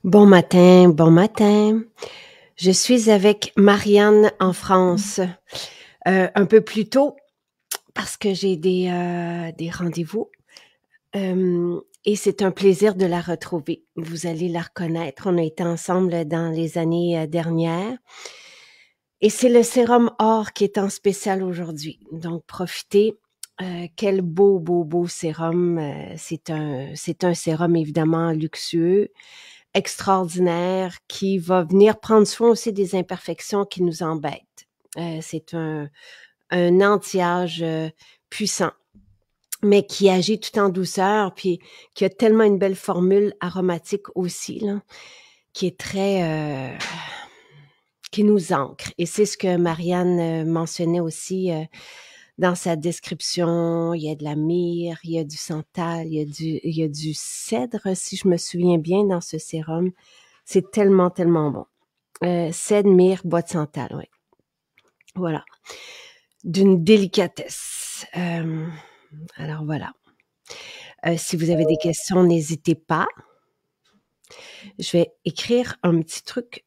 Bon matin, bon matin. Je suis avec Marianne en France, un peu plus tôt parce que j'ai des rendez-vous, et c'est un plaisir de la retrouver. Vous allez la reconnaître. On a été ensemble dans les années, dernières et c'est le sérum or qui est en spécial aujourd'hui. Donc profitez, quel beau, beau, beau sérum, c'est un sérum évidemment luxueux, extraordinaire, qui va venir prendre soin aussi des imperfections qui nous embêtent. C'est un anti-âge, puissant, mais qui agit tout en douceur, puis qui a tellement une belle formule aromatique aussi, là, qui est très, qui nous ancre. Et c'est ce que Marianne, mentionnait aussi, dans sa description. Il y a de la myrrhe, il y a du santal, il y a du cèdre, si je me souviens bien, dans ce sérum. C'est tellement, tellement bon. Cèdre, myrrhe, bois de santal, oui. Voilà. D'une délicatesse. Alors voilà. Si vous avez des questions, n'hésitez pas. Je vais écrire un petit truc.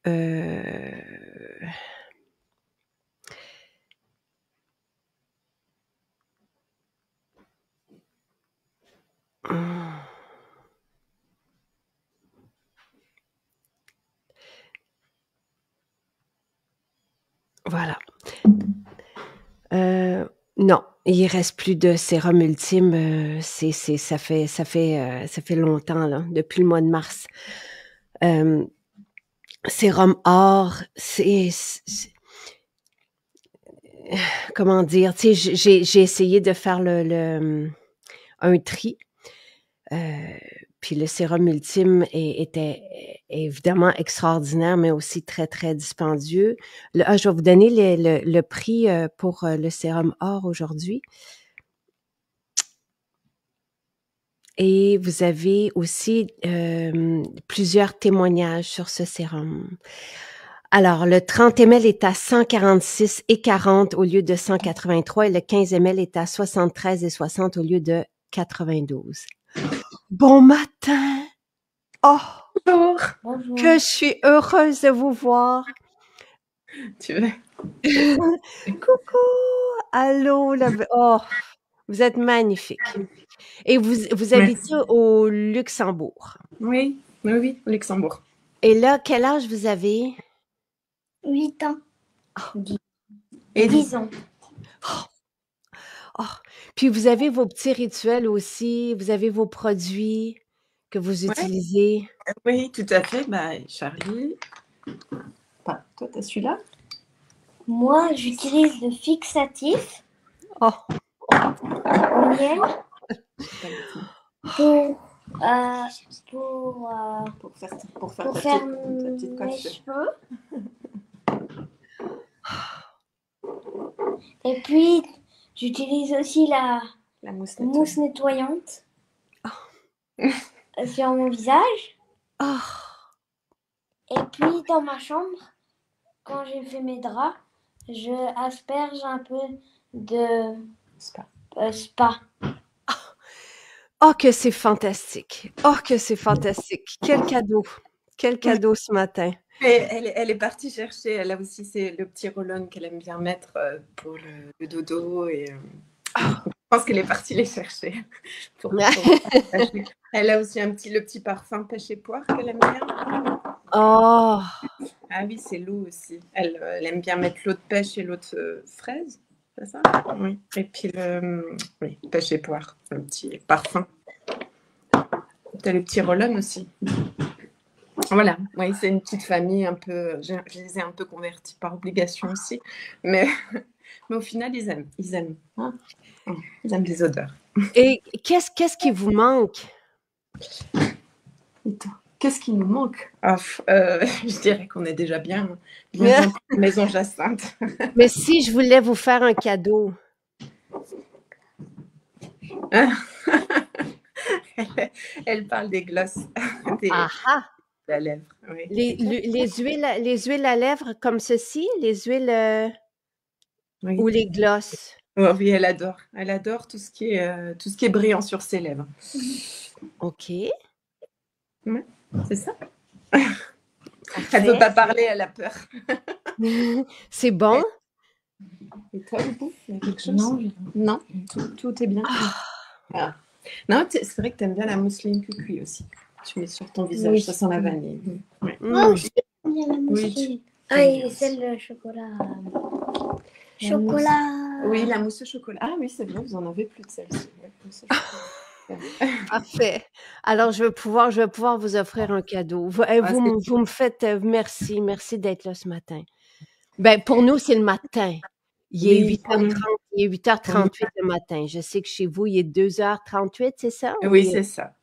Voilà. Non, il reste plus de sérum ultime. Ça fait longtemps là, depuis le mois de mars. Sérum or, comment dire, tu sais, j'ai essayé de faire un tri. Puis le sérum ultime était évidemment extraordinaire, mais aussi très, très dispendieux. Je vais vous donner le prix pour le sérum or aujourd'hui. Et vous avez aussi plusieurs témoignages sur ce sérum. Alors, le 30 ml est à 146,40 au lieu de 183 et le 15 ml est à 73,60 au lieu de 92. Bon matin! Oh! Bonjour. Que je suis heureuse de vous voir! Tu veux? Coucou! Allô! Oh! Vous êtes magnifique. Et vous habitez au Luxembourg? Oui, oui, au Luxembourg. Et là, quel âge vous avez? 8 ans. Oh. Et 10 ans. Oh. Puis vous avez vos petits rituels aussi, vous avez vos produits que vous utilisez. Oui, tout à fait. Bah, Charlie. Enfin, toi, tu as celui-là? Moi, j'utilise le fixatif. Oh. Au miel. Pour faire mes cheveux. Et puis, j'utilise aussi la mousse nettoyante sur mon visage. Oh. Et puis, dans ma chambre, quand j'ai fait mes draps, je asperge un peu de spa. Oh, que c'est fantastique! Oh, que c'est fantastique! Quel cadeau! Quel cadeau ce matin! Et elle est partie chercher, elle a aussi le petit roll-on qu'elle aime bien mettre pour le dodo. Et, je pense qu'elle est partie les chercher. Elle a aussi le petit parfum pêche et poire qu'elle aime bien. Oh! Ah oui, c'est Lou aussi. Elle aime bien mettre l'eau de pêche et l'eau de fraise, c'est ça? Oui. Et puis pêche et poire, le petit parfum. Tu as le petit roll-on aussi. Voilà, oui, c'est une petite famille un peu, je les ai un peu convertis par obligation aussi, mais au final, ils aiment, hein, ils aiment les odeurs. Et qu'est-ce qui vous manque? Qu'est-ce qui nous manque? Je dirais qu'on est déjà bien dans la maison Jacinthe. Mais si je voulais vous faire un cadeau? Elle parle des glosses, Ah ah! la lèvre. Oui. Les huiles à lèvres comme ceci? Les huiles Oui. ou les glosses? Oh, oui, elle adore. Elle adore tout ce qui est brillant sur ses lèvres. OK. Ouais, c'est ça. Elle ne peut pas parler, elle a peur. C'est bon? Et toi, Boubou, il y a quelque chose? Non, tout est bien. Ah. Non, c'est vrai que tu aimes bien la mousseline cucuy aussi. Tu mets sur ton visage, oui. Ça sent la vanille. Ouais. Moi aussi, j'aime bien la mousseline. Et celle de chocolat. Chocolat. Oui, la mousse au chocolat. Ah oui, c'est vrai, vous en avez plus de celle-ci. Parfait. Alors, je vais pouvoir vous offrir un cadeau. Vous me faites merci d'être là ce matin. Ben, pour nous, c'est le matin. Il est 8h30, il est 8h38 le matin. Je sais que chez vous, il est 2h38, c'est ça? Oui, c'est ça.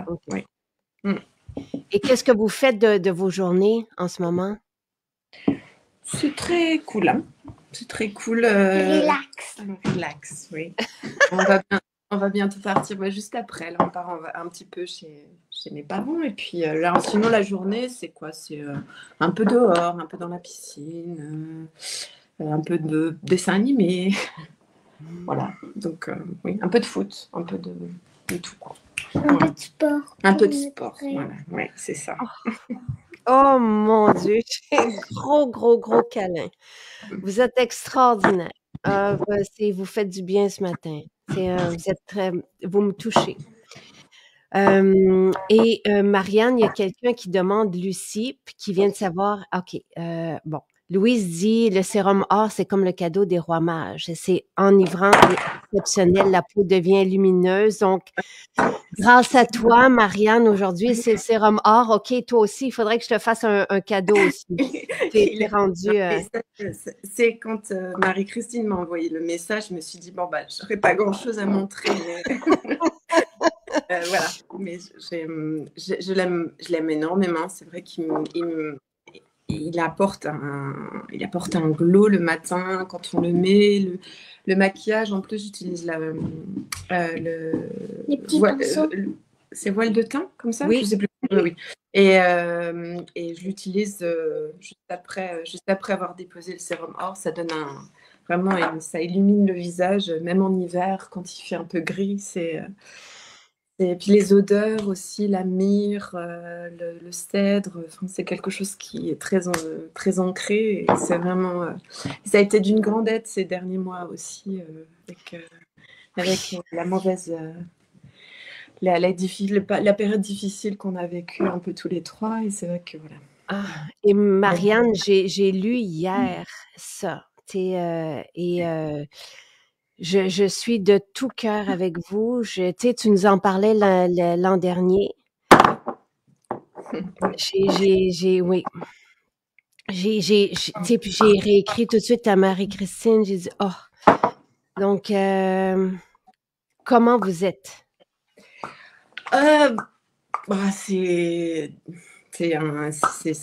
Okay. Oui. Et qu'est-ce que vous faites de vos journées en ce moment? C'est très cool, hein? C'est très cool. Relax, oui. On va bientôt partir juste après. Là, on part un petit peu chez mes parents. Et puis là, sinon, la journée, c'est quoi? C'est un peu dehors, un peu dans la piscine, un peu de dessin animé. Voilà. Donc, oui, un peu de foot, un peu de tout, quoi. Un peu de sport. Un peu de sport, voilà. Oui, c'est ça. Oh mon Dieu, j'ai un gros câlin. Vous êtes extraordinaire. Vous faites du bien ce matin. Vous me touchez. Marianne, il y a quelqu'un qui demande Lucie, puis qui vient de savoir, OK, bon, Louise dit, le sérum or, c'est comme le cadeau des rois mages. C'est enivrant et exceptionnel. La peau devient lumineuse. Donc, grâce à toi, Marianne, aujourd'hui, c'est le sérum or. OK, toi aussi, il faudrait que je te fasse un cadeau aussi. T'es rendu... C'est quand Marie-Christine m'a envoyé le message, je me suis dit, bon, bah, je n'aurais pas grand-chose à montrer. Voilà, mais je l'aime énormément. C'est vrai qu'il apporte un glow le matin quand on le met. Le maquillage, en plus, j'utilise les petits pinceaux. C'est voile de teint, comme ça? Oui. Je sais plus. Oui. Et je l'utilise juste après avoir déposé le sérum or. Ça donne vraiment, ça illumine le visage, même en hiver, quand il fait un peu gris. Et puis les odeurs aussi, la myrrhe, le cèdre, c'est quelque chose qui est très ancré. Et c'est vraiment, ça a été d'une grande aide ces derniers mois aussi, avec la mauvaise, la période difficile qu'on a vécue un peu tous les trois. Et c'est vrai que voilà. Ah, et Marianne, j'ai lu hier ça. Je suis de tout cœur avec vous. Tu nous en parlais l'an dernier. Oui. Puis j'ai réécrit tout de suite à Marie-Christine. J'ai dit, oh. Donc, comment vous êtes? C'est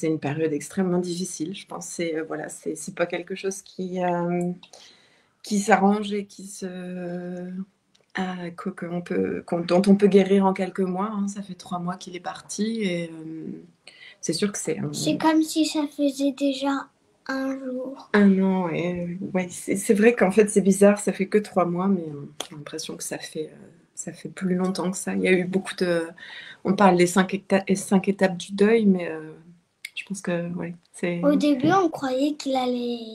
une période extrêmement difficile. Je pense c'est pas quelque chose qui s'arrange et dont on peut guérir en quelques mois. Hein. Ça fait 3 mois qu'il est parti et c'est sûr que c'est... C'est comme si ça faisait déjà un jour. Un an, ouais, c'est vrai qu'en fait c'est bizarre, ça fait que 3 mois, mais j'ai l'impression que ça fait plus longtemps que ça. Il y a eu beaucoup de... On parle des 5 étapes du deuil, mais je pense que, ouais, c'est... Au début, on croyait qu'il allait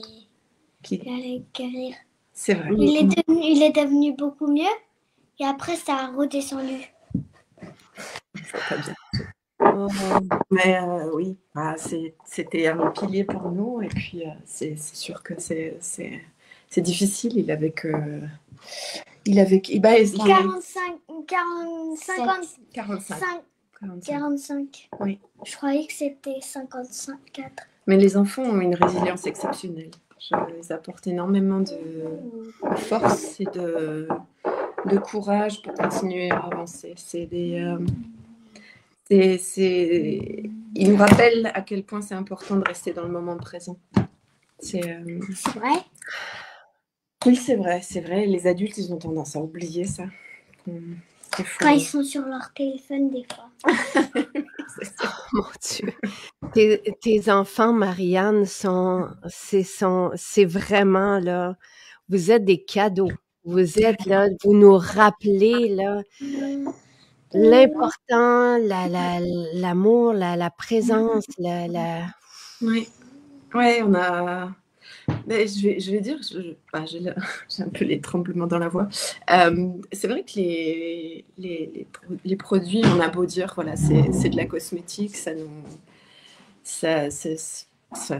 guérir. C'est vrai. Il est devenu beaucoup mieux, et après, ça a redescendu. Ça va pas bien. Mais oui, c'était un pilier pour nous, et puis c'est sûr que c'est difficile. Il avait que... 45. Oui. Je croyais que c'était 54. Mais les enfants ont une résilience exceptionnelle. Ils apportent énormément de force et de courage pour continuer à avancer. Ils nous rappellent à quel point c'est important de rester dans le moment présent. C'est vrai? Oui, c'est vrai. Les adultes, ils ont tendance à oublier ça. Quand ils sont sur leur téléphone, des fois. Mon Dieu. Tes enfants, Marianne, c'est vraiment, là, vous êtes des cadeaux. Vous êtes là, vous nous rappelez, là, l'important, l'amour, la présence, Oui, on a... Mais je vais dire, j'ai un peu les tremblements dans la voix. C'est vrai que les produits, on a beau dire, voilà, c'est de la cosmétique,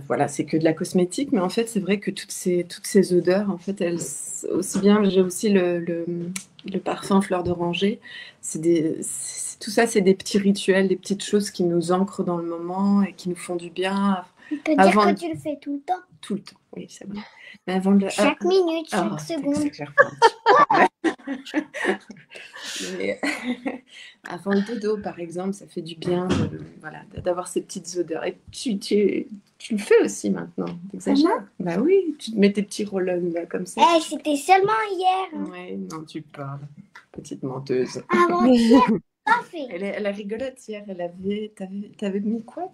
voilà, c'est que de la cosmétique, mais en fait, c'est vrai que toutes ces odeurs, en fait, aussi bien, j'ai aussi le parfum fleur d'oranger. Tout ça, c'est des petits rituels, des petites choses qui nous ancrent dans le moment et qui nous font du bien. On peut dire que tu le fais tout le temps. Tout le temps, oui, c'est vrai. Mais avant chaque minute, chaque seconde. Mais, avant le dodo, par exemple, ça fait du bien d'avoir ces petites odeurs. Et tu le fais aussi maintenant. T'exagères? Bah oui, tu te mets tes petits roll-on là, comme ça. C'était seulement hier. Ouais, non, tu parles. Petite menteuse. Avant-hier, pas fait. Elle a rigolote hier. T'avais mis quoi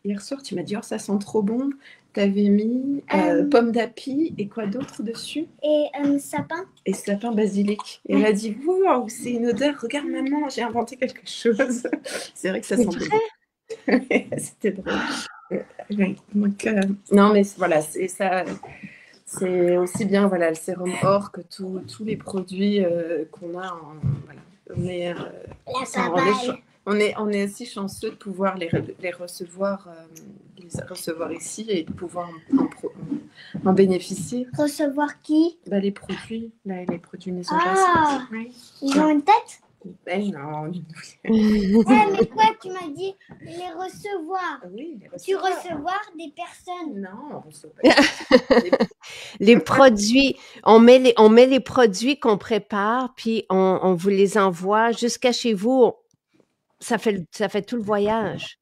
hier soir, tu m'as dit, oh, ça sent trop bon. T'avais mis pomme d'api et quoi d'autre dessus? Et sapin. Et sapin basilic. Et elle a dit, wow, c'est une odeur. Regarde maman, j'ai inventé quelque chose. C'est vrai que ça sent bon. C'était drôle. Donc, non, mais voilà, c'est ça. C'est aussi bien, voilà, le sérum or que tous les produits qu'on a. On est aussi chanceux de pouvoir les recevoir ici et de pouvoir en bénéficier. Recevoir qui? Les produits, les produits maison. Oui. Ils ont une tête? Ben non. Mais quoi, tu m'as dit les recevoir? Oui, les recevoir. Tu recevoir des personnes? Non, on reçoit pas. Les produits, on met les produits qu'on prépare, puis on vous les envoie jusqu'à chez vous. Ça fait tout le voyage.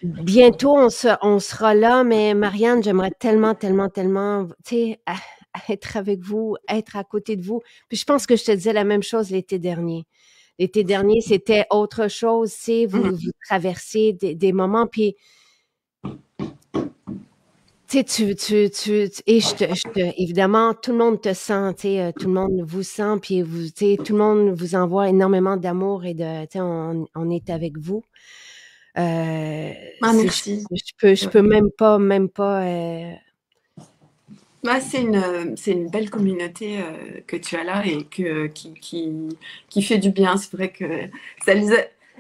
Bientôt, on sera là, mais Marianne, j'aimerais tellement, tu sais, être avec vous, être à côté de vous. Puis je pense que je te disais la même chose l'été dernier. L'été dernier, c'était autre chose, tu sais, vous traversez des moments, puis tu sais, évidemment, tout le monde te sent, tu sais, tout le monde vous sent, puis tu sais, tout le monde vous envoie énormément d'amour et tu sais, on est avec vous. Merci. Je peux même pas. C'est une belle communauté que tu as là et qui fait du bien. C'est vrai que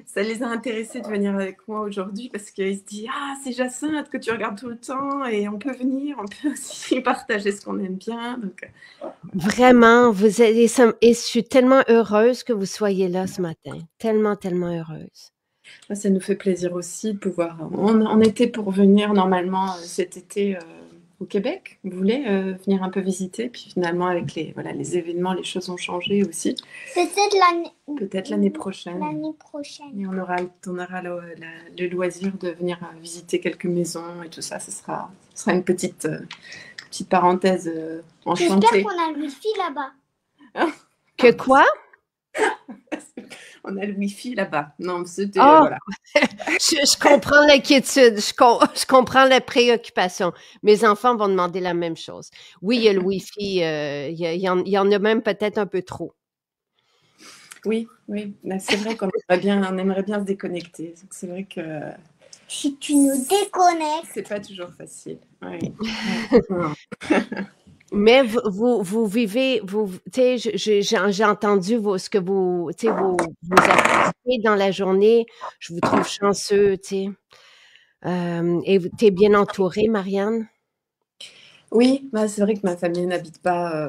ça les a intéressés de venir avec moi aujourd'hui parce qu'ils se disent « Ah, c'est Jacinthe que tu regardes tout le temps et on peut venir, on peut aussi partager ce qu'on aime bien. » Donc, vraiment, et je suis tellement heureuse que vous soyez là ce matin. Tellement, tellement heureuse. Ça nous fait plaisir aussi de pouvoir... On était pour venir normalement cet été au Québec. On voulait venir un peu visiter. Puis finalement, avec les événements, les choses ont changé aussi. Peut-être l'année prochaine. L'année prochaine. Et on aura le loisir de venir visiter quelques maisons et tout ça. Ce sera une petite parenthèse enchantée. J'espère qu'on a le wifi là-bas. Que quoi? On a le wifi là-bas. Non, c'était voilà. Je comprends l'inquiétude, je comprends la préoccupation. Mes enfants vont demander la même chose. Oui, il y a le wifi, il y en a même peut-être un peu trop. Oui, c'est vrai qu'on aimerait bien se déconnecter. C'est vrai que si tu nous déconnectes, c'est pas toujours facile. Oui. Mais vous vivez, tu sais, j'ai entendu ce que vous activités dans la journée. Je vous trouve chanceux, tu sais. Et tu es bien entourée, Marianne? Oui, c'est vrai que ma famille n'habite pas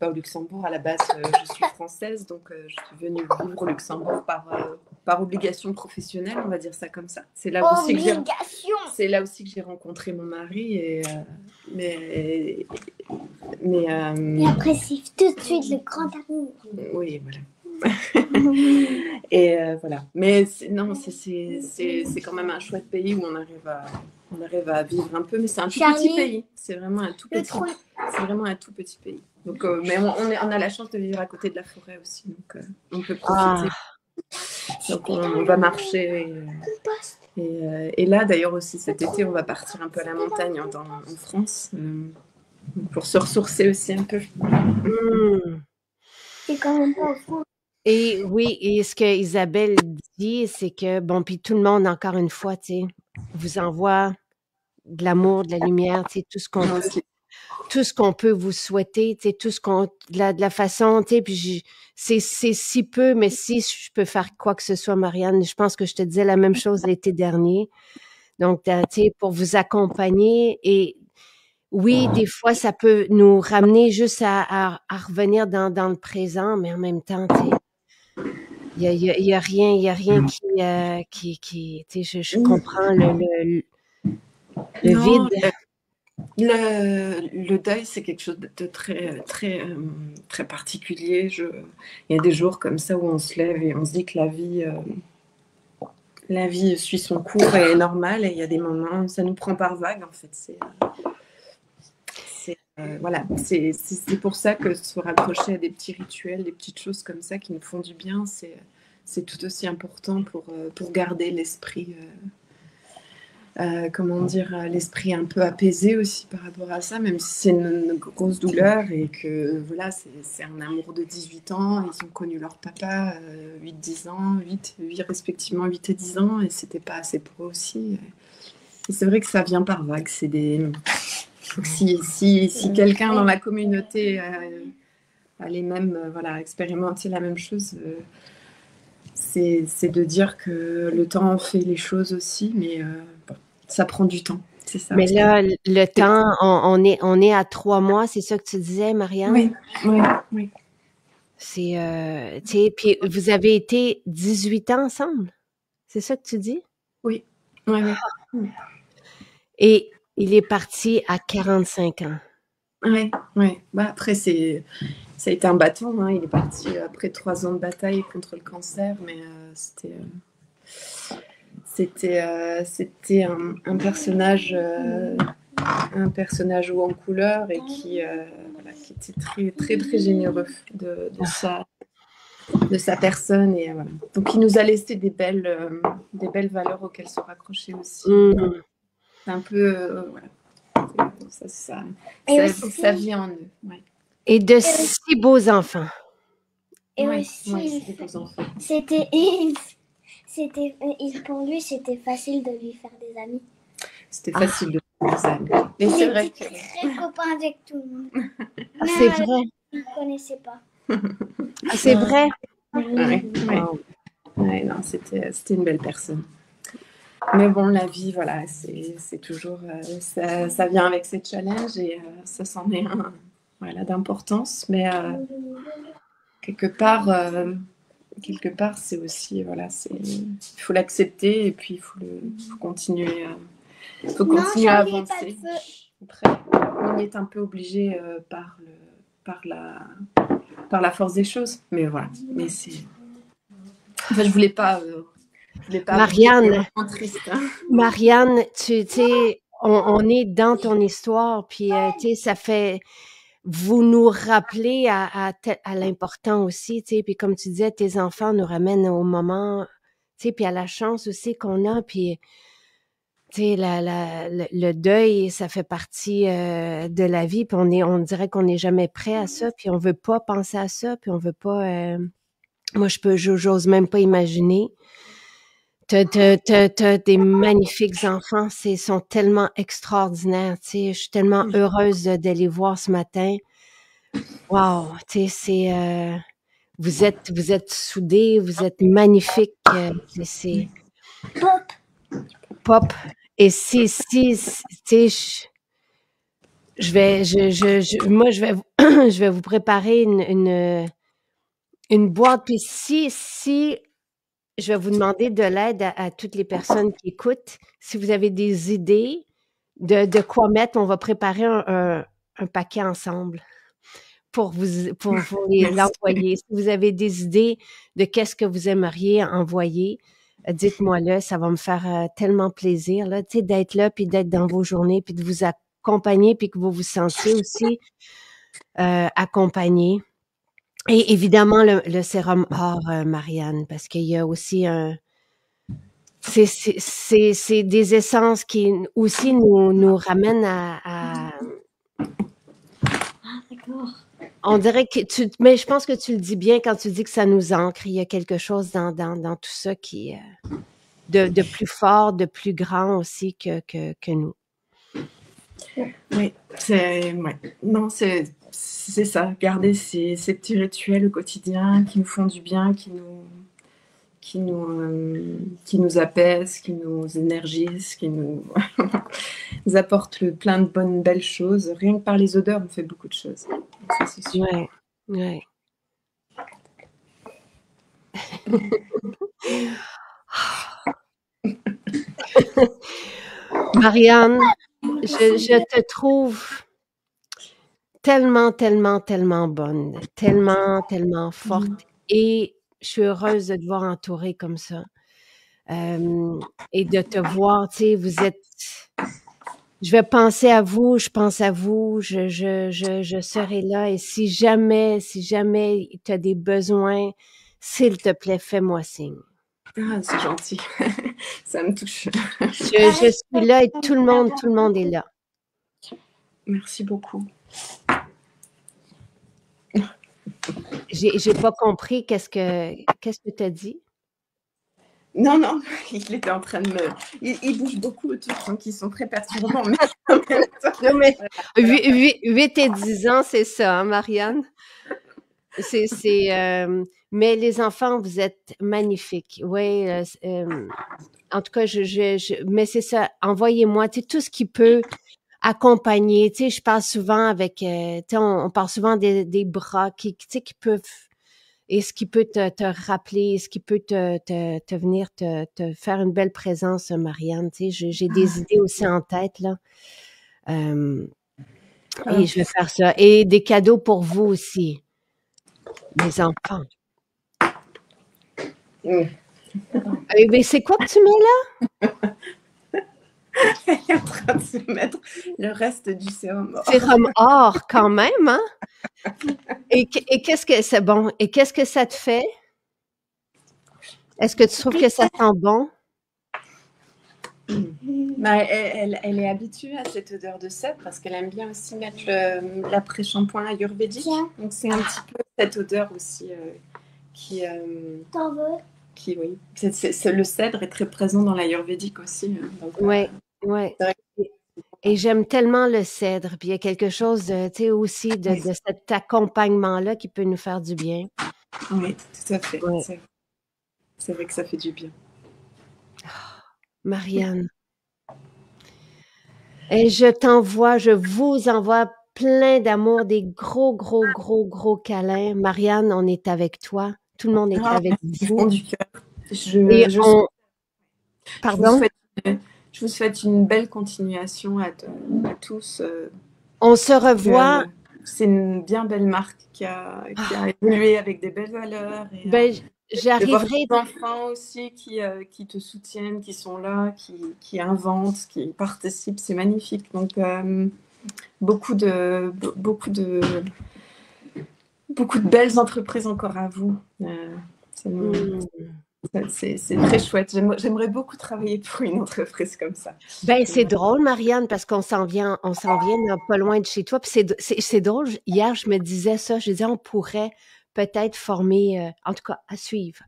au Luxembourg. À la base, je suis française, donc je suis venue vivre au Luxembourg par obligation professionnelle, on va dire ça comme ça. C'est là aussi que j'ai rencontré mon mari. Mais Il apprécie tout de suite le grand amour. Oui, voilà. Et voilà. Mais non, c'est quand même un chouette pays où on arrive à vivre un peu, mais c'est un tout petit pays. C'est vraiment un tout petit pays. Donc, mais on a la chance de vivre à côté de la forêt aussi, donc on peut profiter. Donc on va marcher. Et là, d'ailleurs aussi cet été, on va partir un peu à la montagne en France pour se ressourcer aussi un peu. C'est quand même pas fou. Et oui, et ce que Isabelle dit, c'est que, bon, puis tout le monde, encore une fois, tu sais, vous envoie de l'amour, de la lumière, tu sais, tout ce qu'on peut vous souhaiter, tu sais, de la façon, tu sais, puis c'est si peu, mais si je peux faire quoi que ce soit, Marianne, je pense que je te disais la même chose l'été dernier. Donc, tu sais, pour vous accompagner et oui, des fois, ça peut nous ramener juste à revenir dans le présent, mais en même temps, tu sais, il y a rien qui, tu sais, je comprends le vide. Le deuil, c'est quelque chose de très, très, très particulier. Il y a des jours comme ça où on se lève et on se dit que la vie suit son cours et est normale. Et il y a des moments où ça nous prend par vague, en fait. Voilà, c'est pour ça que se raccrocher à des petits rituels, des petites choses comme ça qui nous font du bien, c'est tout aussi important pour garder l'esprit, comment dire, l'esprit un peu apaisé aussi par rapport à ça, même si c'est une grosse douleur et que voilà, c'est un amour de 18 ans, ils ont connu leur papa 8-10 ans, 8 respectivement 8 et 10 ans, et c'était pas assez pour eux aussi. Et c'est vrai que ça vient par vagues, c'est des... Si quelqu'un dans la communauté a les mêmes, voilà, expérimenté la même chose, c'est de dire que le temps fait les choses aussi, mais bon, ça prend du temps, c'est ça. Mais là, le temps, on est à 3 mois, c'est ça que tu disais, Marianne? Oui. C'est, tu sais, puis vous avez été 18 ans ensemble? C'est ça que tu dis? Oui. Et il est parti à 45 ans. Oui. Bah, après, ça a été un bâton. Hein. Il est parti après 3 ans de bataille contre le cancer, mais c'était un personnage haut en couleur et qui était très, très, très généreux de sa personne. Et, voilà. Donc, il nous a laissé des belles valeurs auxquelles se raccrocher aussi. C'est un peu... voilà. Ça vit en eux. Ouais. Et de si beaux enfants. Et aussi, des beaux enfants. Pour lui, c'était facile de lui faire des amis. C'était facile de faire des amis. Mais c'est vrai que... très copain avec tout le monde. C'est vrai. Je ne connaissais pas. C'est vrai? Ouais, non, c'était une belle personne. Mais bon, la vie, voilà, c'est toujours... ça vient avec ses challenges et ça s'en est un d'importance. Mais quelque part, c'est aussi... Voilà, il faut l'accepter et puis il faut continuer, à avancer. Après, on est un peu obligé par la force des choses. Mais voilà, mais c'est... Enfin, je voulais pas Marianne, triste, hein. Marianne, tu sais, on est dans ton histoire, puis tu sais, ça fait, vous nous rappelez à l'important aussi, tu sais, puis comme tu disais, tes enfants nous ramènent au moment, tu sais, puis à la chance aussi qu'on a, puis tu sais, le deuil, ça fait partie de la vie, puis on dirait qu'on n'est jamais prêt à ça, puis on veut pas penser à ça, puis on veut pas... moi, j'ose même pas imaginer. T'as des magnifiques enfants, sont tellement extraordinaires, tu sais. Je suis tellement heureuse de les voir ce matin. Wow, tu sais, vous êtes soudés, vous êtes magnifiques. C'est pop. Et tu sais, moi, je vais vous préparer une boîte. Puis si je vais vous demander de l'aide à toutes les personnes qui écoutent. Si vous avez des idées de quoi mettre, on va préparer un paquet ensemble pour vous Merci. l'envoyer. Si vous avez des idées de qu'est-ce que vous aimeriez envoyer, dites-moi-le, ça va me faire tellement plaisir là, tu sais, d'être là, puis d'être dans vos journées, puis de vous accompagner, puis que vous vous sentiez aussi accompagné. Et évidemment, le sérum or, Marianne, parce qu'il y a aussi c'est des essences qui aussi nous ramènent à Ah, d'accord. on dirait que mais je pense que tu le dis bien quand tu dis que ça nous ancre. Il y a quelque chose dans tout ça qui de plus fort, de plus grand aussi que nous. Oui, non, c'est ça. Garder ces petits rituels au quotidien qui nous font du bien, qui nous apaisent, qui nous énergisent, qui nous apportent plein de bonnes, belles choses. Rien que par les odeurs, on fait beaucoup de choses. Ça, c'est sûr. Ouais. Marianne, je te trouve tellement, tellement, tellement bonne, tellement, tellement forte, et je suis heureuse de te voir entourée comme ça. Et de te voir, tu sais, vous êtes... Je vais penser à vous, je pense à vous, je serai là, et si jamais tu as des besoins, s'il te plaît, fais-moi signe. Ah, c'est gentil. Ça me touche. Je suis là et tout le monde est là. Merci beaucoup. J'ai pas compris qu'est-ce que tu as dit? Non, il était en train de me... Il bouge beaucoup autour, donc ils sont très perturbants. Mais en même temps... Non, mais 8 et 10 ans, c'est ça, hein, Marianne? Mais les enfants, vous êtes magnifiques. Oui, en tout cas, mais c'est ça, envoyez-moi, tu sais, tout ce qui peut accompagner. Tu sais, je parle souvent avec, tu sais, on parle souvent des bras tu sais, qui peuvent, et ce qui peut te rappeler, ce qui peut te venir te faire une belle présence, Marianne. Tu sais, j'ai des idées aussi en tête, là. Et je vais faire ça. Et des cadeaux pour vous aussi, les enfants. Mais c'est quoi que tu mets là? Elle est en train de se mettre le reste du sérum or. Sérum or, quand même, hein? Et qu'est-ce que c'est bon? Et qu'est-ce que ça te fait? Est-ce que tu trouves que ça sent bon? Bah, elle est habituée à cette odeur de cèdre parce qu'elle aime bien aussi mettre l'après-shampoing ayurvédique. Donc c'est un petit peu cette odeur aussi qui... T'en veux? Oui. Le cèdre est très présent dans l'ayurvédique aussi. Oui. Et j'aime tellement le cèdre. Puis il y a quelque chose, tu sais, aussi de cet accompagnement-là qui peut nous faire du bien. Oui, tout à fait. Ouais. C'est vrai que ça fait du bien. Marianne. Et je vous envoie plein d'amour, des gros, gros, gros, gros câlins. Marianne, on est avec toi. Tout le monde est avec vous. Du cœur. Pardon? Je vous souhaite une belle continuation à tous. On se revoit. C'est une bien belle marque qui a évolué avec des belles valeurs. Et, j'arriverai. Des enfants aussi qui te soutiennent, qui sont là, qui inventent, qui participent. C'est magnifique. Donc, beaucoup de belles entreprises encore à vous. C'est très chouette. J'aimerais beaucoup travailler pour une entreprise comme ça. C'est drôle, Marianne, parce qu'on s'en vient pas loin de chez toi. Puis c'est drôle. Hier, je me disais ça. Je disais, on pourrait peut-être former, en tout cas, à suivre.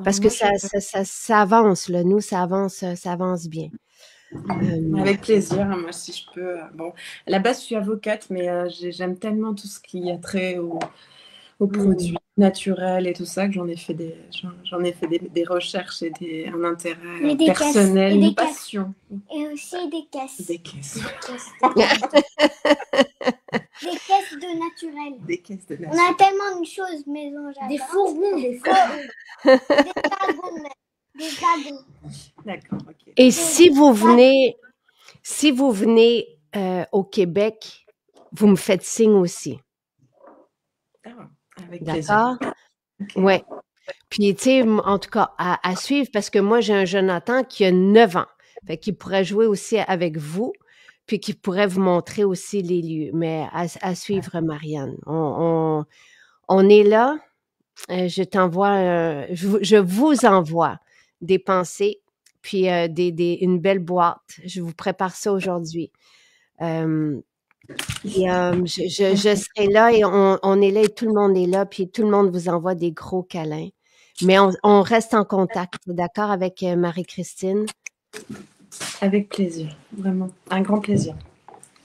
Parce que ça avance, là. Nous, ça avance bien. Avec plaisir, moi, si je peux. Bon, à la base, je suis avocate, mais j'aime tellement tout ce qui a trait aux produits naturels et tout ça, que j'en ai fait des recherches et un intérêt personnel, une passion. Et aussi des caisses. Des caisses. Des caisses de naturel. Des caisses de naturel. On a tellement de choses maison. Des fourgons, des wagons. D'accord, ok. Et si vous venez au Québec, vous me faites signe aussi. Ah, avec plaisir. D'accord? Ok. Ouais. Puis, tu sais, en tout cas, à suivre, parce que moi, j'ai un Jonathan qui a 9 ans. Fait qu'il pourrait jouer aussi avec vous, puis qu'il pourrait vous montrer aussi les lieux. Mais à suivre, Marianne. On est là. Je t'envoie, je vous envoie des pensées, puis une belle boîte. Je vous prépare ça aujourd'hui. Je serai là et on est là et tout le monde est là, puis tout le monde vous envoie des gros câlins. Mais on reste en contact, d'accord, avec Marie-Christine? Avec plaisir, vraiment. Un grand plaisir.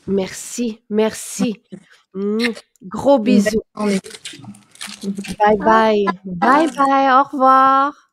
Merci, merci. Gros bisous. Bye bye. Bye bye, au revoir.